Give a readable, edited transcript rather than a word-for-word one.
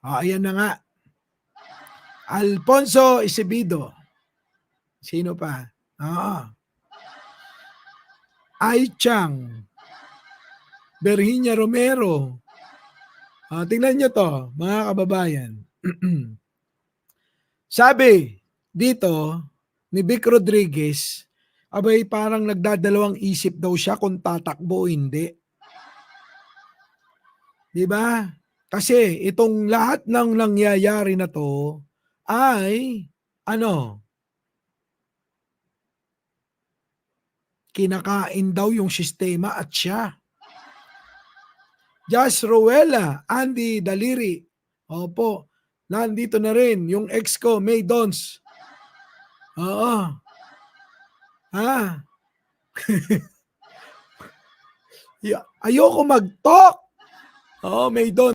Ayan na nga. Alfonso Acevedo. Sino pa? Ai Chang. Virginia Romero. Tingnan nyo to, mga kababayan. Sabi dito ni Vic Rodriguez, abay parang nagdadalawang isip daw siya kung tatakbo o hindi. Di ba? Kasi itong lahat ng nangyayari na to ay kinakain daw yung sistema at siya. Josh Rowella, Andy Daliri. Opo, nandito na rin yung ex ko, May Dons. Oo. Ayoko mag-talk. May Dons.